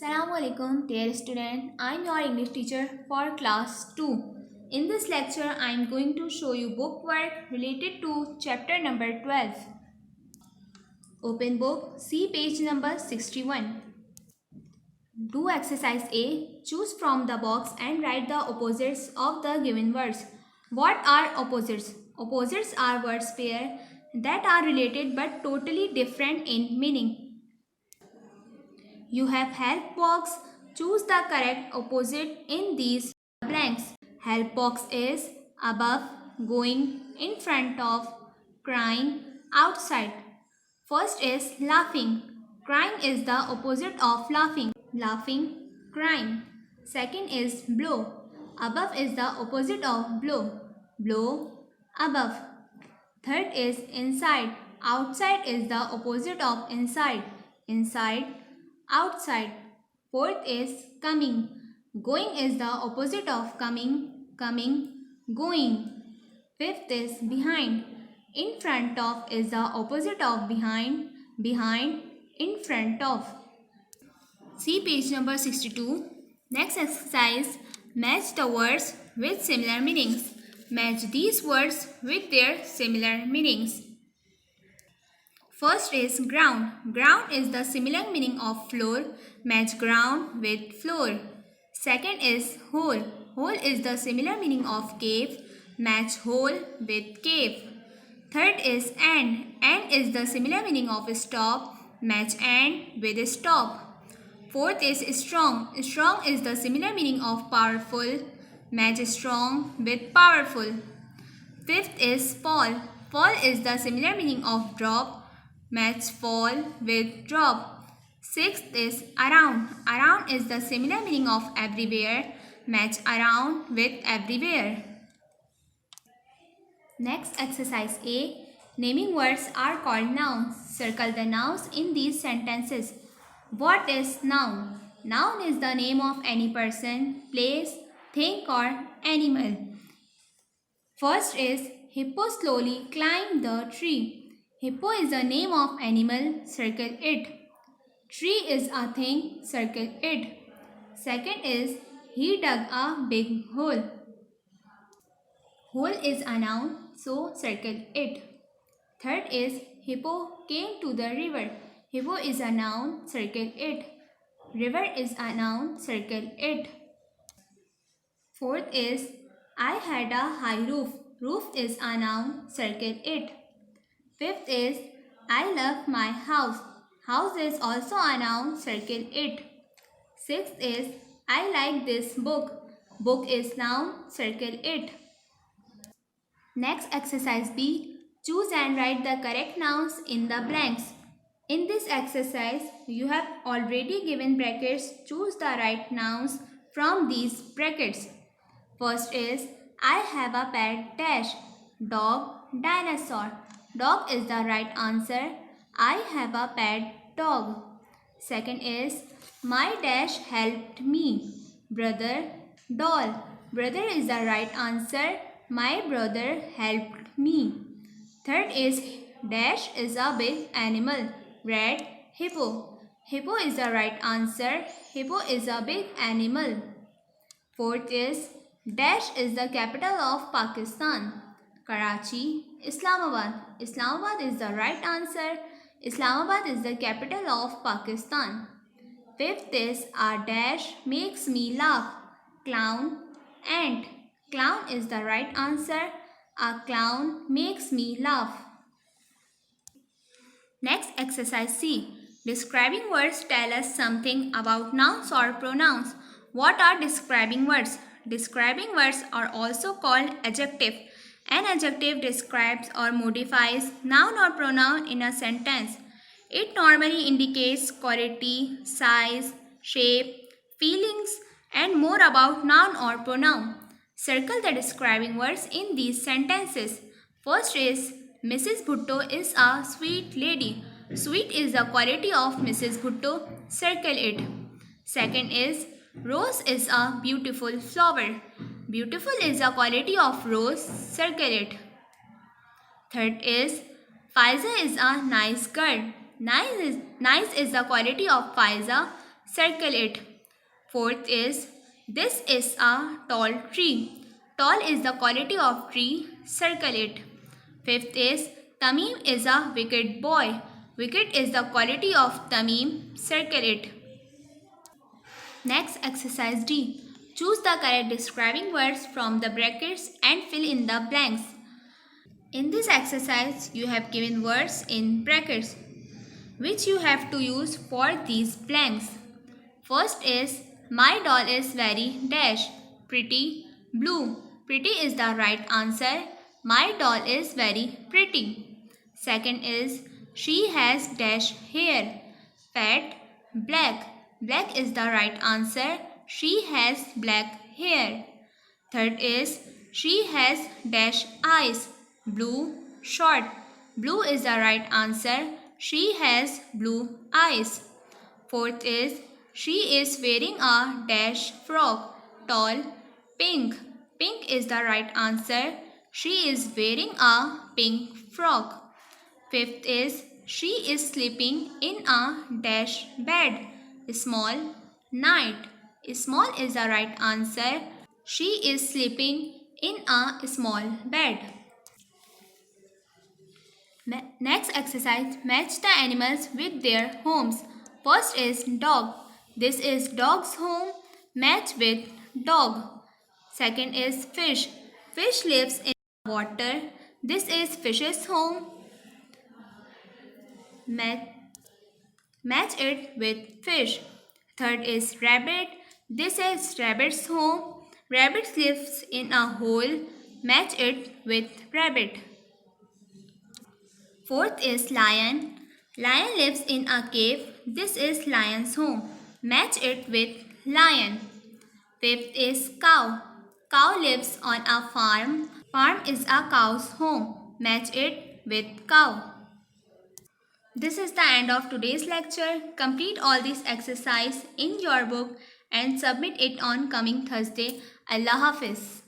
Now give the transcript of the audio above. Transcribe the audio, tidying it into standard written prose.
Assalamu alaikum, dear student. I am your English teacher for class 2. In this lecture, I am going to show you book work related to chapter number 12. Open book, see page number 61. Do exercise A. Choose from the box and write the opposites of the given words. What are opposites? Opposites are words pair that are related but totally different in meaning. You have help box. Choose the correct opposite in these blanks. Help box is above, going, in front of, crying, outside. First is laughing. Crying is the opposite of laughing. Laughing, crying. Second is blow. Above is the opposite of blow. Blow, above. Third is inside. Outside is the opposite of inside. Inside, outside. Fourth is coming. Going is the opposite of coming. Coming, going. Fifth is behind. In front of is the opposite of behind. Behind, in front of. See page number 62. Next exercise, match the words with similar meanings. Match these words with their similar meanings. First is ground. Ground is the similar meaning of floor. Match ground with floor. Second is hole. Hole is the similar meaning of cave. Match hole with cave. Third is and. And is the similar meaning of stop. Match and with stop. Fourth is strong. Strong is the similar meaning of powerful. Match strong with powerful. Fifth is fall. Fall is the similar meaning of drop. Match fall with drop. Sixth is around. Around is the similar meaning of everywhere. Match around with everywhere. Next exercise A. Naming words are called nouns. Circle the nouns in these sentences. What is noun? Noun is the name of any person, place, thing or animal. First is hippo slowly climbed the tree. Hippo is the name of animal, circle it. Tree is a thing, circle it. Second is he dug a big hole. Hole is a noun, so circle it. Third is hippo came to the river. Hippo is a noun, circle it. River is a noun, circle it. Fourth is I had a high roof. Roof is a noun, circle it. Fifth is I love my house. House is also a noun, circle it. Sixth is I like this book. Book is noun, circle it. Next exercise B. Choose and write the correct nouns in the blanks. In this exercise, you have already given brackets. Choose the right nouns from these brackets. First is I have a pet dash. Dog, dinosaur. Dog is the right answer. I have a pet dog. Second is my dash helped me. Brother, doll. Brother is the right answer. My brother helped me. Third is dash is a big animal. Red, hippo. Hippo is the right answer. Hippo is a big animal. Fourth is dash is the capital of Pakistan. Karachi, Islamabad. Islamabad is the right answer. Islamabad is the capital of Pakistan. Fifth is a dash makes me laugh. Clown, ant. Clown is the right answer. A clown makes me laugh. Next exercise C. Describing words tell us something about nouns or pronouns. What are describing words? Describing words are also called adjective. An adjective describes or modifies noun or pronoun in a sentence. It normally indicates quality, size, shape, feelings, and more about noun or pronoun. Circle the describing words in these sentences. First is Mrs. Bhutto is a sweet lady. Sweet is the quality of Mrs. Bhutto. Circle it. Second is Rose is a beautiful flower. Beautiful is the quality of rose. Circle it. Third is Faiza is a nice girl. Nice is the quality of Faiza. circle it. Fourth is, this is a tall tree. Tall is the quality of tree, circle it. Fifth is, Tamim is a wicked boy. Wicked is the quality of Tamim, circle it. Next, exercise D. Choose the correct describing words from the brackets and fill in the blanks. In this exercise, you have given words in brackets, which you have to use for these blanks. First is, my doll is very dash, pretty, blue. Pretty is the right answer. My doll is very pretty. Second is, she has dash hair, fat, black. Black is the right answer. She has black hair. Third is, she has dash eyes, blue, short. Blue is the right answer. She has blue eyes. Fourth is, she is wearing a dash frock, tall, pink. Pink is the right answer. She is wearing a pink frock. Fifth is, she is sleeping in a dash bed, small, night. Small is the right answer. She is sleeping in a small bed. Next exercise, match the animals with their homes. First is dog. This is dog's home. Match with dog. Second is fish. Fish lives in water. This is fish's home. Match it with fish. Third is rabbit. This is rabbit's home. Rabbit lives in a hole. Match it with rabbit. Fourth is lion. Lion lives in a cave. This is lion's home. Match it with lion. Fifth is cow. Cow lives on a farm. Farm is a cow's home. Match it with cow. This is the end of today's lecture. Complete all this exercise in your book and submit it on coming Thursday. Allah Hafiz.